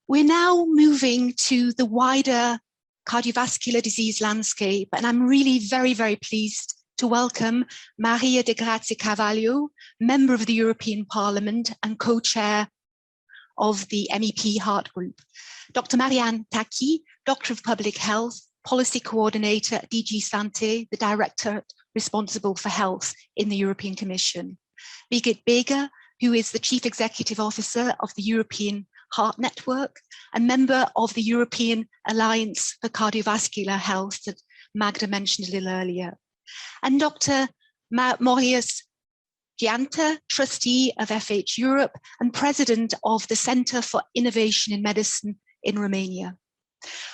We're now moving to the wider cardiovascular disease landscape, and I'm really very pleased to welcome Maria de Graça Carvalho, member of the European Parliament and co-chair of the MEP Heart Group, Dr. Marianne Takki, Doctor of Public Health, Policy Coordinator at DG Sante, the Director responsible for health in the European Commission, Birgit, who is the Chief Executive Officer of the European Heart Network and member of the European Alliance for Cardiovascular Health that Magda mentioned a little earlier, and Dr. Marius Geanta, Trustee of FH Europe and President of the Center for Innovation in Medicine in Romania.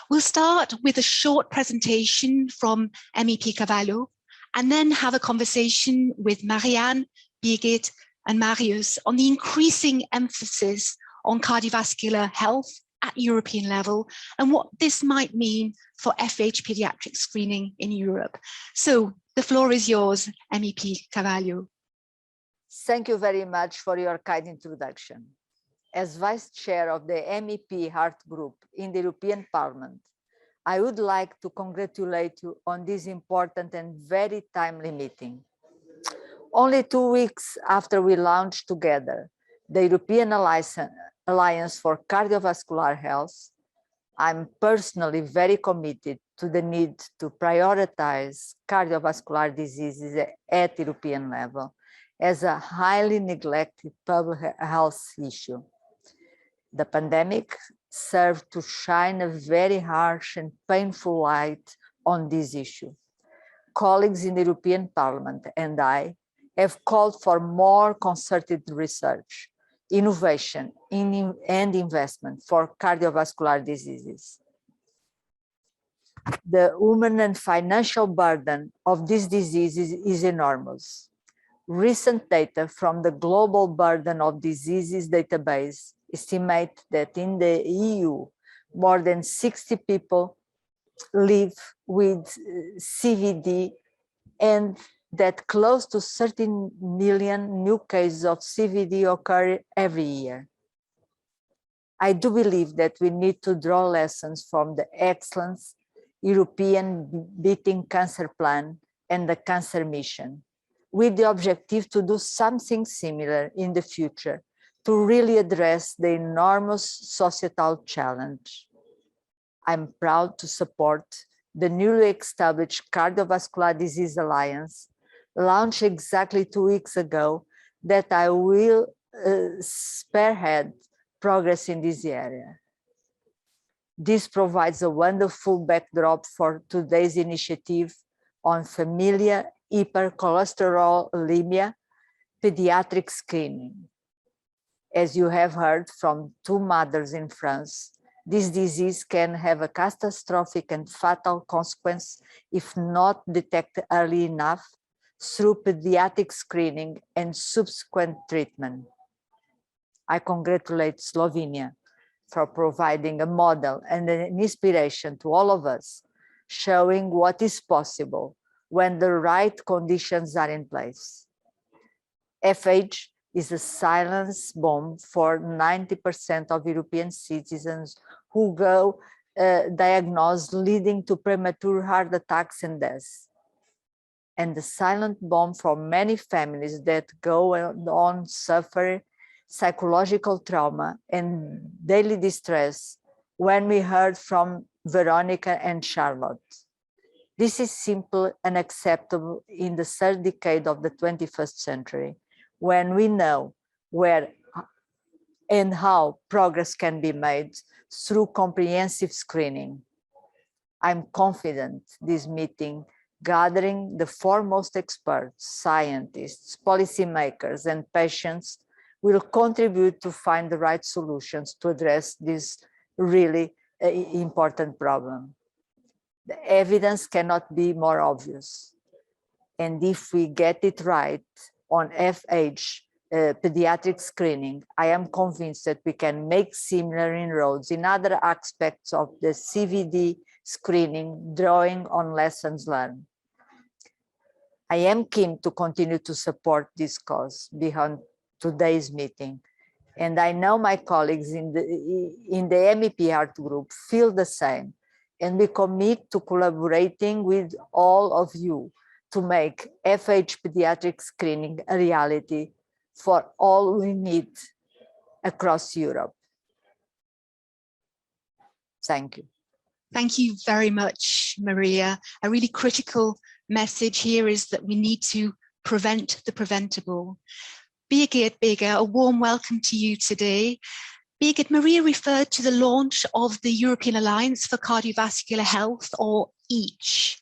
We'll start with a short presentation from MEP Carvalho and then have a conversation with Marianne, Birgit and Marius on the increasing emphasis on cardiovascular health at European level and what this might mean for FH pediatric screening in Europe. So the floor is yours, MEP Carvalho. Thank you very much for your kind introduction. As Vice Chair of the MEP Heart Group in the European Parliament, I would like to congratulate you on this important and very timely meeting. Only 2 weeks after we launched together the European Alliance for Cardiovascular Health, I'm personally very committed to the need to prioritize cardiovascular diseases at European level as a highly neglected public health issue. The pandemic served to shine a very harsh and painful light on this issue. Colleagues in the European Parliament and I have called for more concerted research, innovation, and investment for cardiovascular diseases. The human and financial burden of these diseases is enormous. Recent data from the Global Burden of Diseases database estimate that in the EU, more than 60 people live with CVD and that close to 13 million new cases of CVD occur every year. I do believe that we need to draw lessons from the excellent European Beating Cancer Plan and the Cancer Mission, with the objective to do something similar in the future to really address the enormous societal challenge. I'm proud to support the newly established Cardiovascular Disease Alliance, launched exactly 2 weeks ago, that I will spearhead progress in this area. This provides a wonderful backdrop for today's initiative on Familial Hypercholesterolemia pediatric screening. As you have heard from 2 mothers in France, this disease can have a catastrophic and fatal consequence if not detected early enough through pediatric screening and subsequent treatment. I congratulate Slovenia for providing a model and an inspiration to all of us, showing what is possible when the right conditions are in place. FH is a silence bomb for 90% of European citizens who go diagnosed, leading to premature heart attacks and deaths. And the silent bomb for many families that go on suffer psychological trauma and daily distress, when we heard from Veronica and Charlotte. This is simply unacceptable in the 3rd decade of the 21st century, when we know where and how progress can be made through comprehensive screening. I'm confident this meeting, gathering the foremost experts, scientists, policymakers, and patients, will contribute to find the right solutions to address this really important problem. The evidence cannot be more obvious. And if we get it right on FH pediatric screening, I am convinced that we can make similar inroads in other aspects of the CVD screening, drawing on lessons learned. I am keen to continue to support this cause beyond today's meeting, And I know my colleagues in the MEP Heart Group feel the same. And we commit to collaborating with all of you to make FH pediatric screening a reality for all we need across Europe. Thank you. Thank you very much, Maria. A really critical message here is that we need to prevent the preventable. Birgit, a warm welcome to you today. Birgit, Maria referred to the launch of the European Alliance for Cardiovascular Health, or EACH.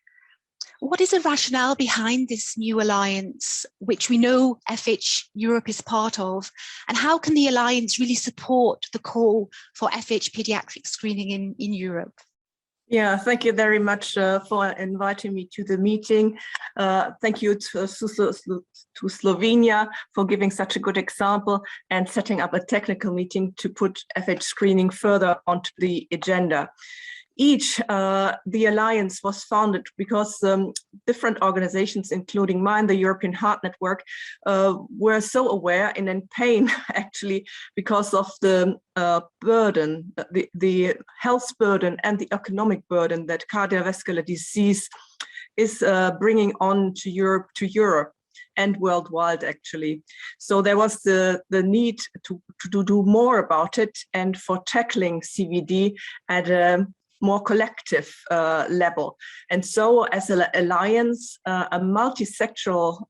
What is the rationale behind this new alliance, which we know FH Europe is part of, and how can the alliance really support the call for FH pediatric screening in Europe? Yeah, thank you very much for inviting me to the meeting. Thank you to Slovenia for giving such a good example and setting up a technical meeting to put FH screening further onto the agenda. The alliance was founded because different organizations, including mine, the European Heart Network, were so aware and in pain, actually, because of the burden, the health burden and the economic burden that cardiovascular disease is bringing on to Europe and worldwide, actually. So there was the need to do more about it, and for tackling CVD at a more collective level. And so as an alliance, a multi-sectoral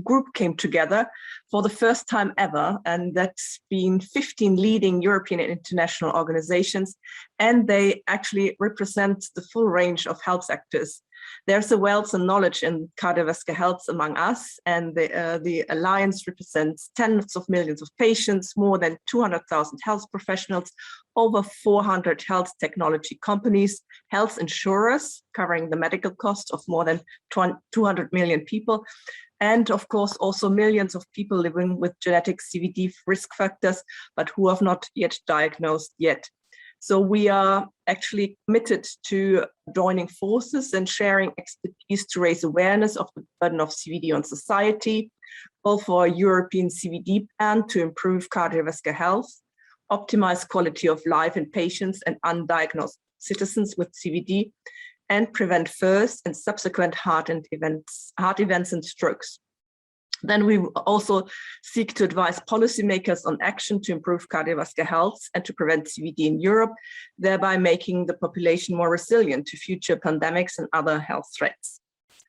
group came together for the first time ever, and that's been 15 leading European and international organizations, and they actually represent the full range of health sectors. There's a wealth of knowledge in cardiovascular health among us, and the Alliance represents tens of millions of patients, more than 200,000 health professionals, over 400 health technology companies, health insurers covering the medical cost of more than 200 million people, and of course also millions of people living with genetic CVD risk factors, but who have not yet diagnosed yet. So we are actually committed to joining forces and sharing expertise to raise awareness of the burden of CVD on society, call for a European CVD plan to improve cardiovascular health, optimize quality of life in patients and undiagnosed citizens with CVD, and prevent first and subsequent heart events and strokes. Then we also seek to advise policymakers on action to improve cardiovascular health and to prevent CVD in Europe, thereby making the population more resilient to future pandemics and other health threats.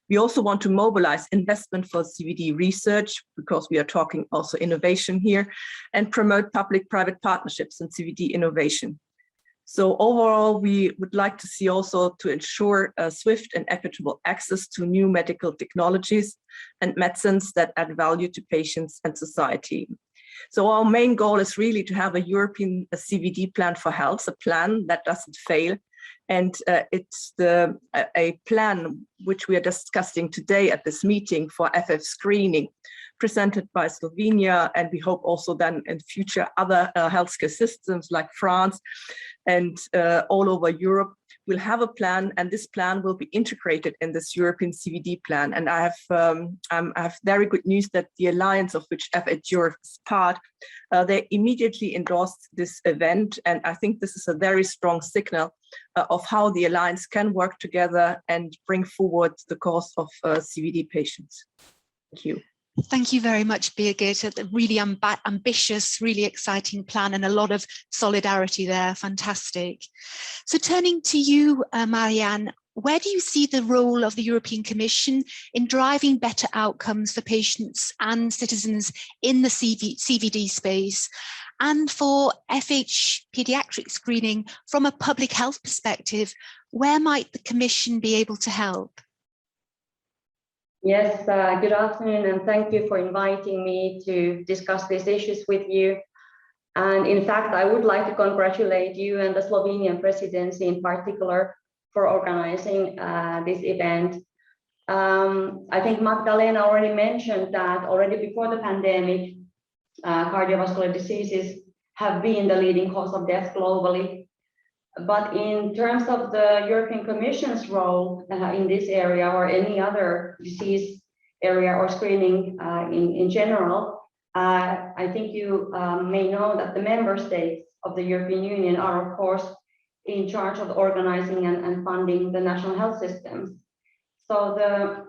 We also want to mobilize investment for CVD research, because we are talking also innovation here, and promote public-private partnerships in CVD innovation. So overall, we would like to see also to ensure swift and equitable access to new medical technologies and medicines that add value to patients and society. So our main goal is really to have a European CVD plan for health, a plan that doesn't fail. And it's a plan which we are discussing today at this meeting for FF screening, presented by Slovenia, and we hope also then in future other healthcare systems like France and all over Europe will have a plan, and this plan will be integrated in this European CVD plan. And I have very good news that the alliance of which FH Europe is part, they immediately endorsed this event, and I think this is a very strong signal of how the alliance can work together and bring forward the cause of CVD patients. Thank you. Thank you very much, Birgit. A really ambitious, really exciting plan, and a lot of solidarity there. Fantastic. So turning to you, Marianne, where do you see the role of the European Commission in driving better outcomes for patients and citizens in the CVD space, and for FH pediatric screening from a public health perspective? Where might the Commission be able to help? Yes, good afternoon, and thank you for inviting me to discuss these issues with you. And in fact, I would like to congratulate you and the Slovenian Presidency in particular for organizing this event. I think Magdalena already mentioned that already before the pandemic, cardiovascular diseases have been the leading cause of death globally. But in terms of the European Commission's role in this area or any other disease area or screening in general, I think you may know that the member states of the European Union are, of course, in charge of organizing and funding the national health systems. So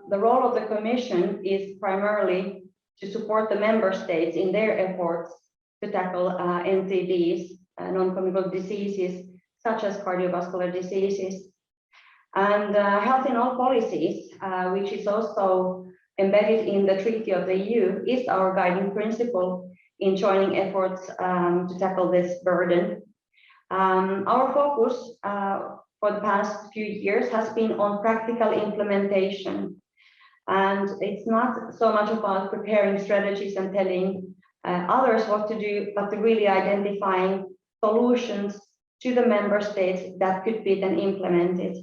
the role of the Commission is primarily to support the member states in their efforts to tackle NCDs, non-communicable diseases, such as cardiovascular diseases. And health in all policies, which is also embedded in the Treaty of the EU, is our guiding principle in joining efforts to tackle this burden. Our focus for the past few years has been on practical implementation. And it's not so much about preparing strategies and telling others what to do, but to really identifying solutions to the member states that could be then implemented.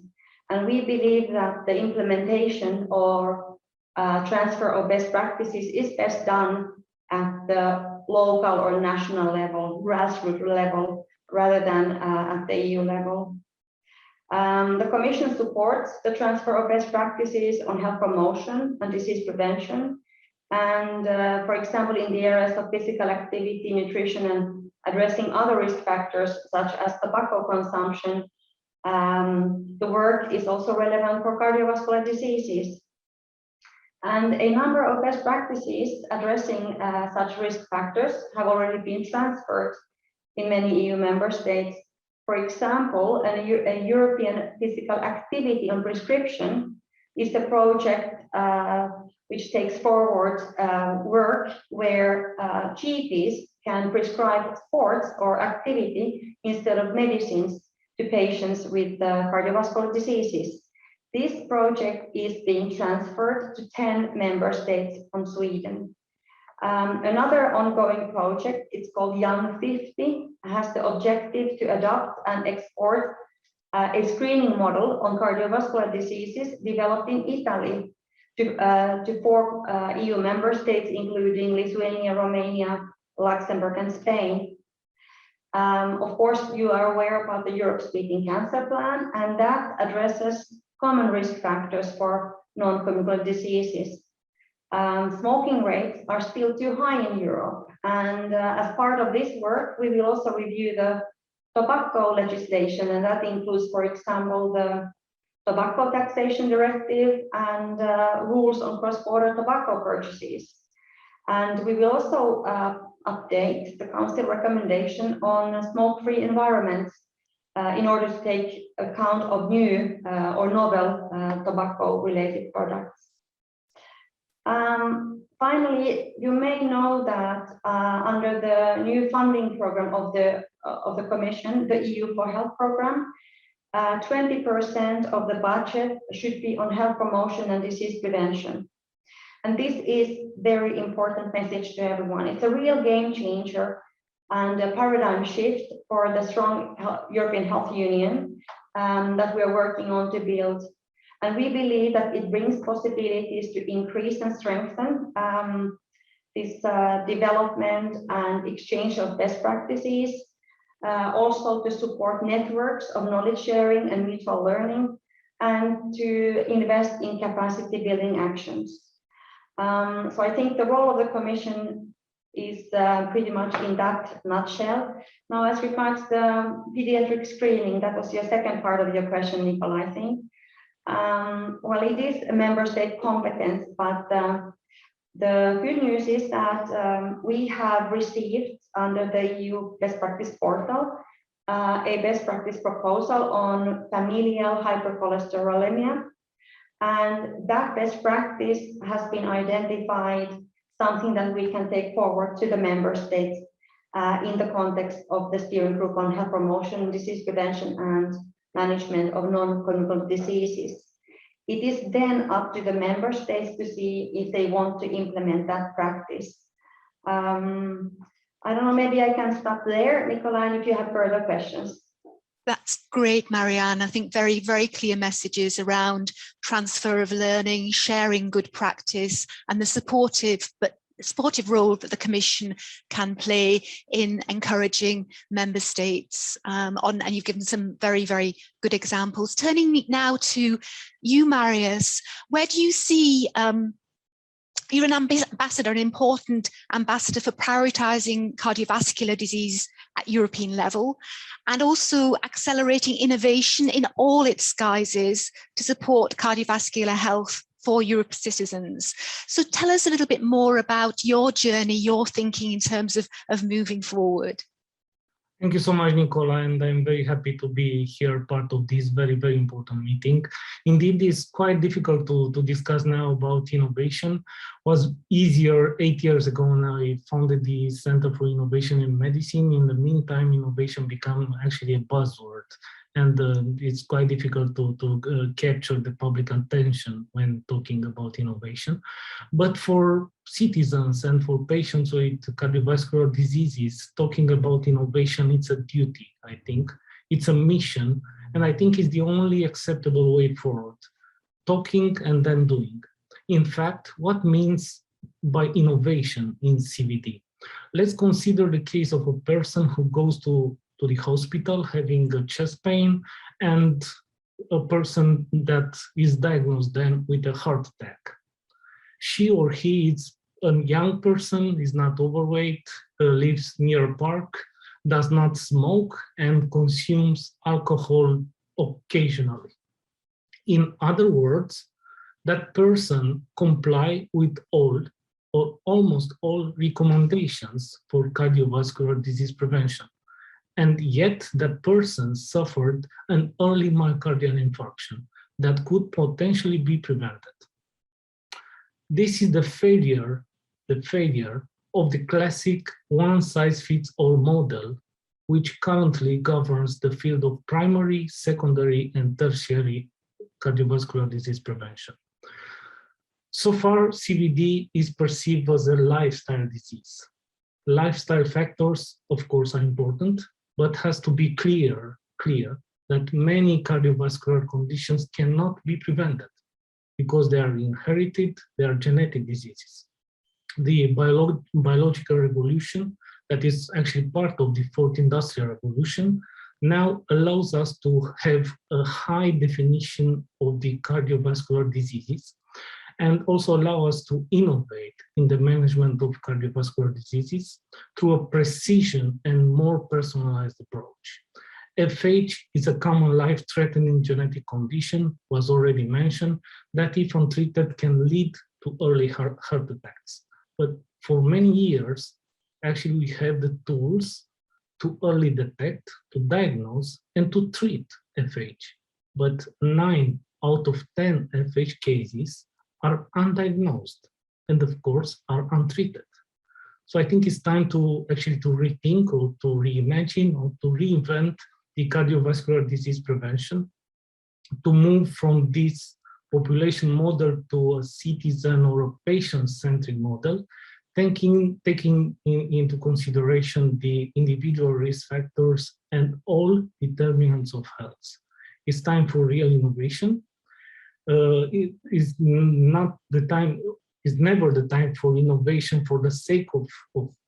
And we believe that the implementation or transfer of best practices is best done at the local or national level, grassroots level, rather than at the EU level. The Commission supports the transfer of best practices on health promotion and disease prevention. And for example, in the areas of physical activity, nutrition, and addressing other risk factors such as tobacco consumption, the work is also relevant for cardiovascular diseases. And a number of best practices addressing such risk factors have already been transferred in many EU member states. For example, a European physical activity on prescription is a project which takes forward work where GPs can prescribe sports or activity instead of medicines to patients with cardiovascular diseases. This project is being transferred to 10 member states from Sweden. Another ongoing project, it's called Young 50, has the objective to adopt and export a screening model on cardiovascular diseases developed in Italy to 4 EU member states, including Lithuania, Romania, Luxembourg, and Spain. Of course, you are aware about the Europe-Speaking Cancer Plan, and that addresses common risk factors for non-communicable diseases. Smoking rates are still too high in Europe, and as part of this work, we will also review the tobacco legislation, and that includes, for example, the Tobacco Taxation Directive and rules on cross-border tobacco purchases. And we will also update the Council recommendation on smoke-free environments in order to take account of new or novel tobacco-related products. Finally, you may know that under the new funding program of the Commission, the EU for Health program, 20% of the budget should be on health promotion and disease prevention. And this is very important message to everyone. It's a real game changer and a paradigm shift for the strong European Health Union that we are working on to build. And we believe that it brings possibilities to increase and strengthen this development and exchange of best practices, also to support networks of knowledge sharing and mutual learning, and to invest in capacity building actions. So I think the role of the Commission is pretty much in that nutshell. Now, as regards the pediatric screening, that was your second part of your question, Nicola, I think. Well, it is a member state competence, but the good news is that we have received under the EU best practice portal a best practice proposal on familial hypercholesterolemia. And that best practice has been identified, something that we can take forward to the member states in the context of the steering group on health promotion, disease prevention, and management of non-communicable diseases. It is then up to the member states to see if they want to implement that practice. I don't know, maybe I can stop there, Nicola, and if you have further questions. That's great, Marianne. I think very, very clear messages around transfer of learning, sharing good practice, and the supportive role that the Commission can play in encouraging member states and you've given some very, very good examples. Turning now to you, Marius, where do you see you're an ambassador, an important ambassador for prioritizing cardiovascular disease at European level, and also accelerating innovation in all its guises to support cardiovascular health for Europe's citizens. So tell us a little bit more about your journey, your thinking in terms of moving forward. Thank you so much, Nicola, and I'm very happy to be here, part of this very, very important meeting. Indeed, it's quite difficult to discuss now about innovation. It was easier 8 years ago when I founded the Center for Innovation in Medicine. In the meantime, innovation became actually a buzzword, and it's quite difficult to capture the public attention when talking about innovation. But for citizens and for patients with cardiovascular diseases, talking about innovation, it's a duty, I think. It's a mission, and I think it's the only acceptable way forward. Talking and then doing. In fact, what means by innovation in CVD? Let's consider the case of a person who goes to the hospital having a chest pain, and a person that is diagnosed then with a heart attack. She or he is a young person, is not overweight, lives near a park, does not smoke, and consumes alcohol occasionally. In other words, that person complies with all or almost all recommendations for cardiovascular disease prevention. And yet that person suffered an early myocardial infarction that could potentially be prevented. This is the failure of the classic one-size-fits-all model, which currently governs the field of primary, secondary, and tertiary cardiovascular disease prevention. So far, CVD is perceived as a lifestyle disease. Lifestyle factors, of course, are important, but has to be clear that many cardiovascular conditions cannot be prevented because they are inherited, they are genetic diseases. The biological revolution, that is actually part of the fourth industrial revolution, now allows us to have a high definition of the cardiovascular diseases, and also allow us to innovate in the management of cardiovascular diseases through a precision and more personalized approach. FH is a common life-threatening genetic condition, was already mentioned, that if untreated can lead to early heart attacks. But for many years, actually we have the tools to early detect, to diagnose, and to treat FH. But 9 out of 10 FH cases are undiagnosed and of course are untreated. So I think it's time to actually to rethink or to reimagine or to reinvent the cardiovascular disease prevention, to move from this population model to a citizen or a patient-centric model, taking into consideration the individual risk factors and all determinants of health. It's time for real innovation. It is not the time, is never the time for innovation for the sake of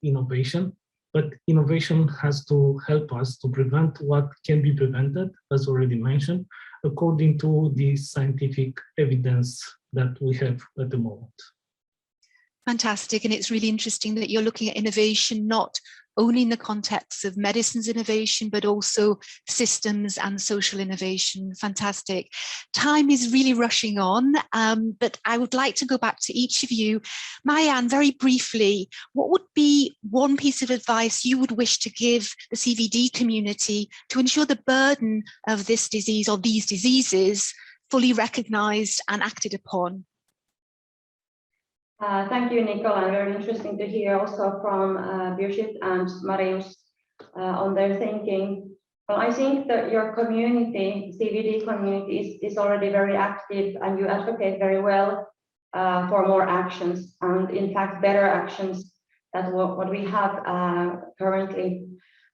innovation, but innovation has to help us to prevent what can be prevented, as already mentioned, according to the scientific evidence that we have at the moment. Fantastic, and it's really interesting that you're looking at innovation not only in the context of medicines innovation, but also systems and social innovation. Fantastic. Time is really rushing on, but I would like to go back to each of you. Marianne, very briefly, what would be one piece of advice you would wish to give the CVD community to ensure the burden of this disease or these diseases fully recognized and acted upon? Thank you, Nicola. Very interesting to hear also from Birgit and Marius on their thinking. Well, I think that your community, CVD community, is already very active, and you advocate very well for more actions, and in fact better actions than what we have currently.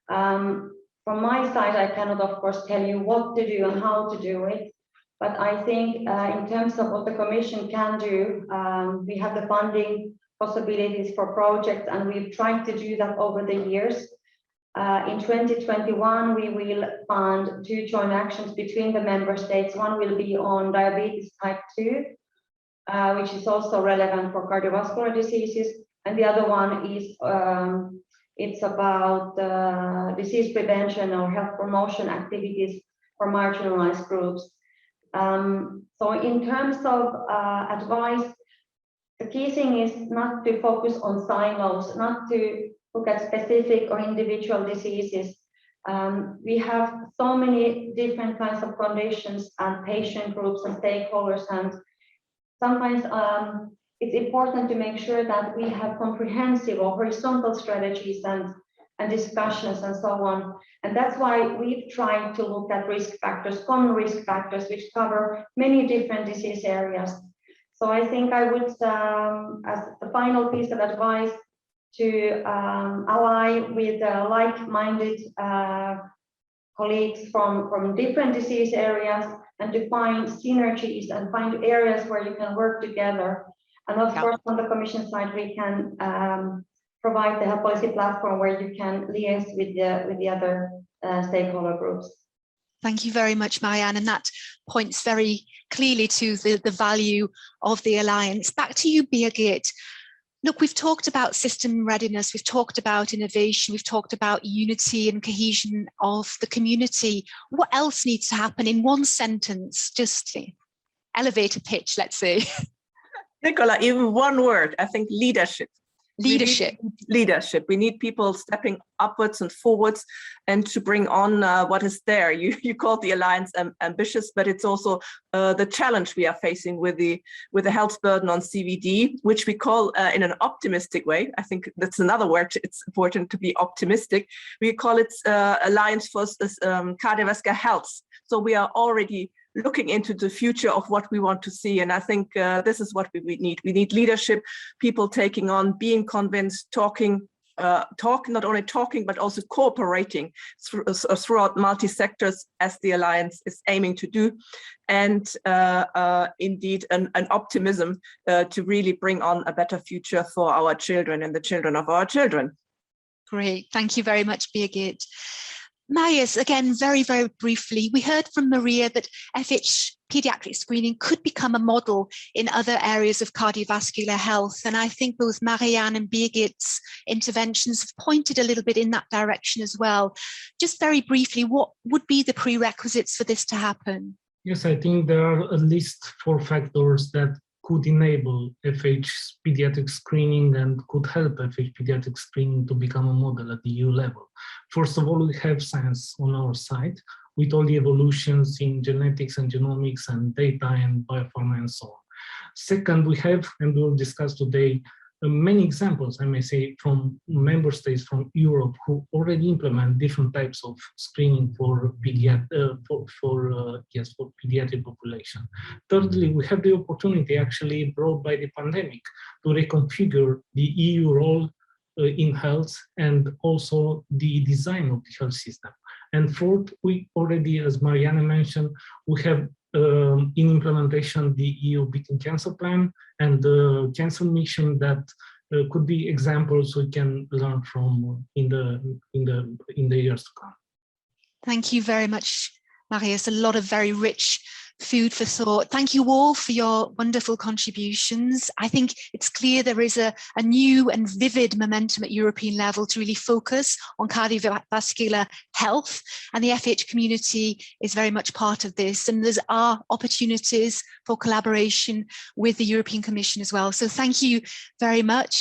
From my side, I cannot, of course, tell you what to do and how to do it. But I think in terms of what the Commission can do, we have the funding possibilities for projects, and we've tried to do that over the years. In 2021, we will fund 2 joint actions between the member states. One will be on diabetes type 2, which is also relevant for cardiovascular diseases. And the other one is it's about disease prevention or health promotion activities for marginalized groups. So in terms of advice, the key thing is not to focus on silos, not to look at specific or individual diseases. We have so many different kinds of conditions and patient groups and stakeholders, and sometimes it's important to make sure that we have comprehensive or horizontal strategies and discussions and so on. And that's why we've tried to look at risk factors, common risk factors, which cover many different disease areas. So I think I would, as the final piece of advice, to ally with like-minded colleagues from different disease areas, and to find synergies and find areas where you can work together. And of course, on the Commission side, we can provide the health policy platform where you can liaise with the other stakeholder groups. Thank you very much, Marianne, and that points very clearly to the value of the Alliance. Back to you, Birgit. Look, we've talked about system readiness, we've talked about innovation, we've talked about unity and cohesion of the community. What else needs to happen in one sentence, just elevator pitch, let's say? Nicola, even one word, I think leadership. Leadership. Leadership. We need people stepping upwards and forwards and to bring on what is there. You called the Alliance ambitious, but it's also the challenge we are facing with the health burden on CVD, which we call in an optimistic way. I think that's another word. It's important to be optimistic. We call it Alliance for Cardiovascular Health. So we are already looking into the future of what we want to see. And I think this is what we need. We need leadership, people taking on, being convinced, talking, not only talking, but also cooperating throughout multi-sectors, as the Alliance is aiming to do. And indeed, an optimism to really bring on a better future for our children and the children of our children. Great. Thank you very much, Birgit. Marius, again, very, very briefly, we heard from Maria that FH paediatric screening could become a model in other areas of cardiovascular health. And I think both Marianne and Birgit's interventions have pointed a little bit in that direction as well. Just very briefly, what would be the prerequisites for this to happen? Yes, I think there are at least 4 factors that could enable FH pediatric screening and could help FH pediatric screening to become a model at the EU level. First of all, we have science on our side with all the evolutions in genetics and genomics and data and biopharma and so on. Second, we have, and we'll discuss today, many examples, I may say, from member states from Europe who already implement different types of screening for pediatric population. Thirdly, we have the opportunity actually brought by the pandemic to reconfigure the EU role in health and also the design of the health system. And fourth, we already, as Marianne mentioned, we have in implementation the EU Beating Cancer Plan and the cancer mission that could be examples we can learn from in the years to come. Thank you very much, Marius. A lot of very rich food for thought. Thank you all for your wonderful contributions. I think it's clear there is a new and vivid momentum at European level to really focus on cardiovascular health, and the FH community is very much part of this, and there are opportunities for collaboration with the European Commission as well. So thank you very much.